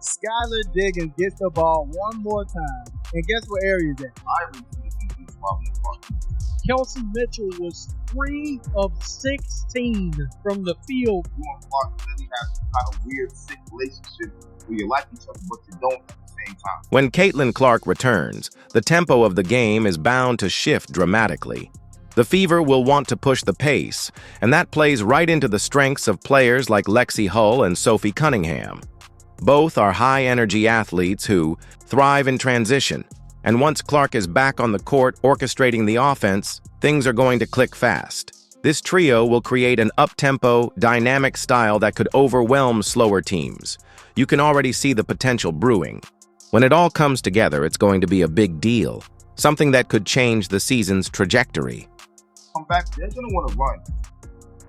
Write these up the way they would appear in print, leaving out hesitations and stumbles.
Skylar Diggins gets the ball one more time. And guess what area is that? Kelsey Mitchell was 3 of 16 from the field. You and Clark really have some kind of weird, sick relationship where you like each other, but you don't at the same time. When Caitlin Clark returns, the tempo of the game is bound to shift dramatically. The Fever will want to push the pace, and that plays right into the strengths of players like Lexi Hull and Sophie Cunningham. Both are high-energy athletes who thrive in transition, and once Clark is back on the court orchestrating the offense, things are going to click fast. This trio will create an up-tempo, dynamic style that could overwhelm slower teams. You can already see the potential brewing. When it all comes together, it's going to be a big deal, something that could change the season's trajectory. Come back, they're going to want to run.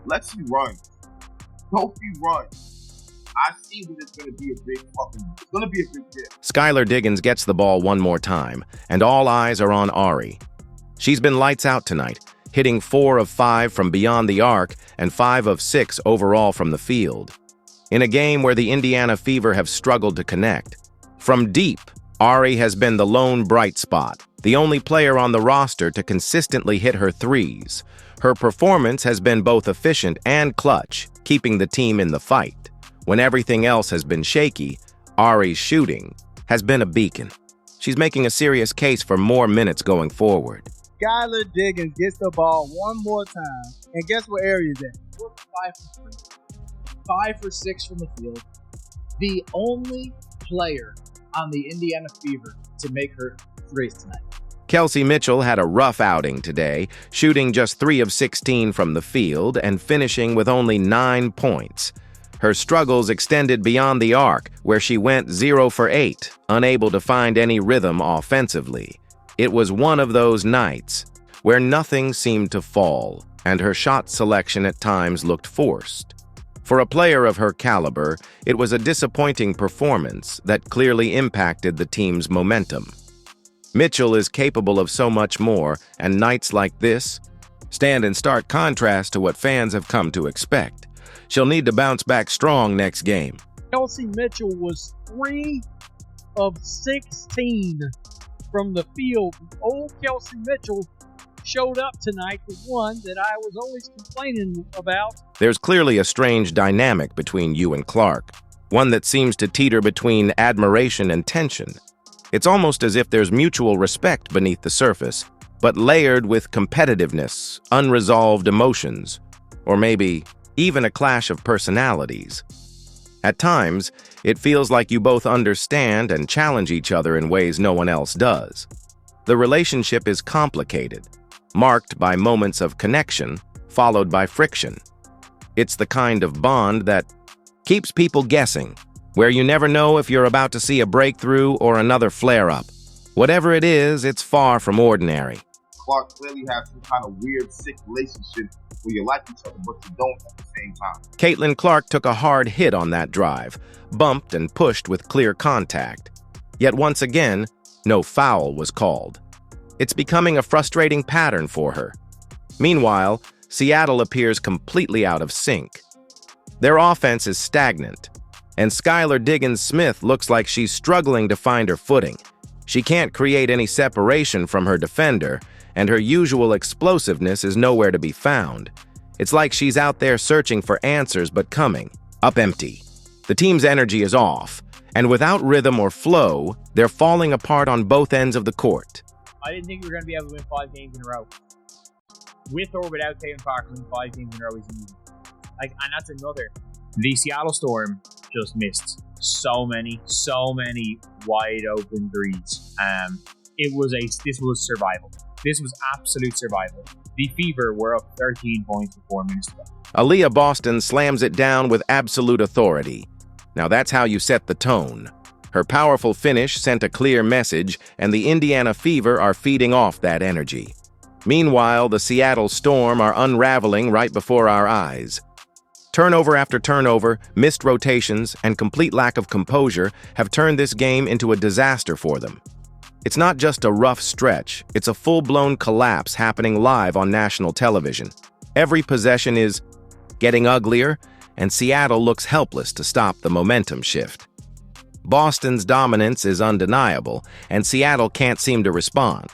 Lexi run. Sophie run. I see that it's going to be a big deal. Skylar Diggins gets the ball one more time, and all eyes are on Ari. She's been lights out tonight, hitting 4 of 5 from beyond the arc and 5 of 6 overall from the field. In a game where the Indiana Fever have struggled to connect. From deep, Ari has been the lone bright spot, the only player on the roster to consistently hit her threes. Her performance has been both efficient and clutch, keeping the team in the fight. When everything else has been shaky, Ari's shooting has been a beacon. She's making a serious case for more minutes going forward. Skylar Diggins gets the ball one more time. And guess what area is that? 5 for 3. 5 for 6 from the field. The only player on the Indiana Fever to make her threes tonight. Kelsey Mitchell had a rough outing today, shooting just 3 of 16 from the field and finishing with only 9 points. Her struggles extended beyond the arc, where she went 0 for 8, unable to find any rhythm offensively. It was one of those nights where nothing seemed to fall, and her shot selection at times looked forced. For a player of her caliber, it was a disappointing performance that clearly impacted the team's momentum. Mitchell is capable of so much more, and nights like this stand in stark contrast to what fans have come to expect. She'll need to bounce back strong next game. Kelsey Mitchell was 3 of 16 from the field. Old Kelsey Mitchell showed up tonight, the one that I was always complaining about. There's clearly a strange dynamic between you and Clark, one that seems to teeter between admiration and tension. It's almost as if there's mutual respect beneath the surface, but layered with competitiveness, unresolved emotions, or maybe even a clash of personalities. At times, it feels like you both understand and challenge each other in ways no one else does. The relationship is complicated, marked by moments of connection, followed by friction. It's the kind of bond that keeps people guessing, where you never know if you're about to see a breakthrough or another flare-up. Whatever it is, it's far from ordinary. Clark clearly has some kind of weird, sick relationship where you like each other, but you don't at the same time. Caitlin Clark took a hard hit on that drive, bumped and pushed with clear contact. Yet once again, no foul was called. It's becoming a frustrating pattern for her. Meanwhile, Seattle appears completely out of sync. Their offense is stagnant, and Skylar Diggins Smith looks like she's struggling to find her footing. She can't create any separation from her defender, and her usual explosiveness is nowhere to be found. It's like she's out there searching for answers but coming up empty. The team's energy is off, and without rhythm or flow, they're falling apart on both ends of the court. I didn't think we were going to be able to win 5 games in a row. With or without Caitlin Clark, winning 5 games in a row is easy. And that's another. The Seattle Storm just missed so many wide open threes. This was survival. This was absolute survival. The Fever were up 13 points with 4 minutes to go. Aaliyah Boston slams it down with absolute authority. Now that's how you set the tone. Her powerful finish sent a clear message, and the Indiana Fever are feeding off that energy. Meanwhile, the Seattle Storm are unraveling right before our eyes. Turnover after turnover, missed rotations, and complete lack of composure have turned this game into a disaster for them. It's not just a rough stretch, it's a full-blown collapse happening live on national television. Every possession is getting uglier, and Seattle looks helpless to stop the momentum shift. Boston's dominance is undeniable, and Seattle can't seem to respond.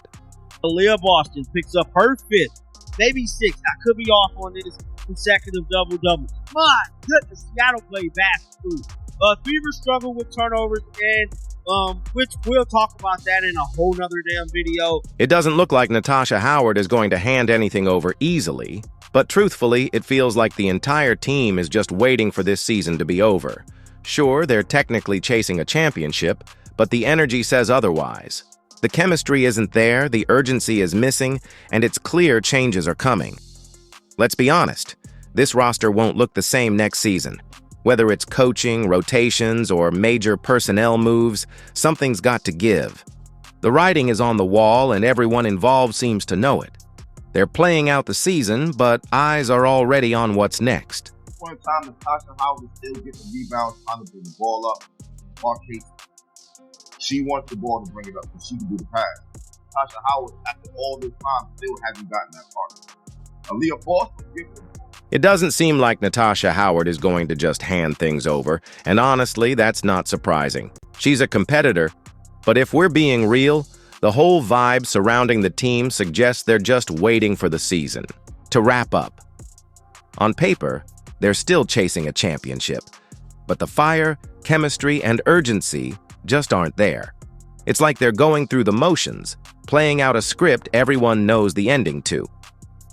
Aaliyah Boston picks up her fifth, maybe sixth. I could be off on this consecutive double-double. My goodness, Seattle played basketball. Fever struggled with turnovers, and which we'll talk about that in a whole nother damn video. It doesn't look like Natasha Howard is going to hand anything over easily, but truthfully, it feels like the entire team is just waiting for this season to be over. Sure, they're technically chasing a championship, but the energy says otherwise. The chemistry isn't there, the urgency is missing, and it's clear changes are coming. Let's be honest, this roster won't look the same next season. Whether it's coaching, rotations, or major personnel moves, something's got to give. The writing is on the wall, and everyone involved seems to know it. They're playing out the season, but eyes are already on what's next. Point in time, Natasha Howard is still getting rebounds, trying to bring the ball up. Marquise, she wants the ball to bring it up, so she can do the pass. Natasha Howard, after all this time, still hasn't gotten that part. Aaliyah Boston, gives them. It doesn't seem like Natasha Howard is going to just hand things over, and honestly, that's not surprising. She's a competitor, but if we're being real, the whole vibe surrounding the team suggests they're just waiting for the season to wrap up. On paper, they're still chasing a championship, but the fire, chemistry, and urgency just aren't there. It's like they're going through the motions, playing out a script everyone knows the ending to.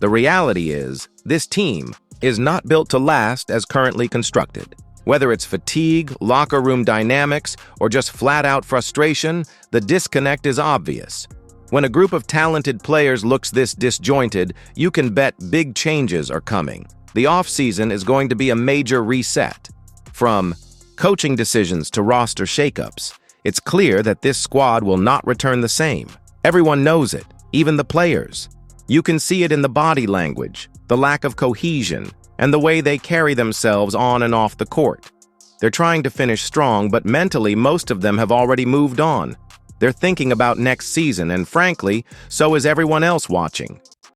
The reality is, this team is not built to last as currently constructed. Whether it's fatigue, locker room dynamics, or just flat-out frustration, the disconnect is obvious. When a group of talented players looks this disjointed, you can bet big changes are coming. The offseason is going to be a major reset. From coaching decisions to roster shakeups, it's clear that this squad will not return the same. Everyone knows it, even the players. You can see it in the body language, the lack of cohesion, and the way they carry themselves on and off the court. They're trying to finish strong, but mentally most of them have already moved on. They're thinking about next season, and frankly, so is everyone else watching.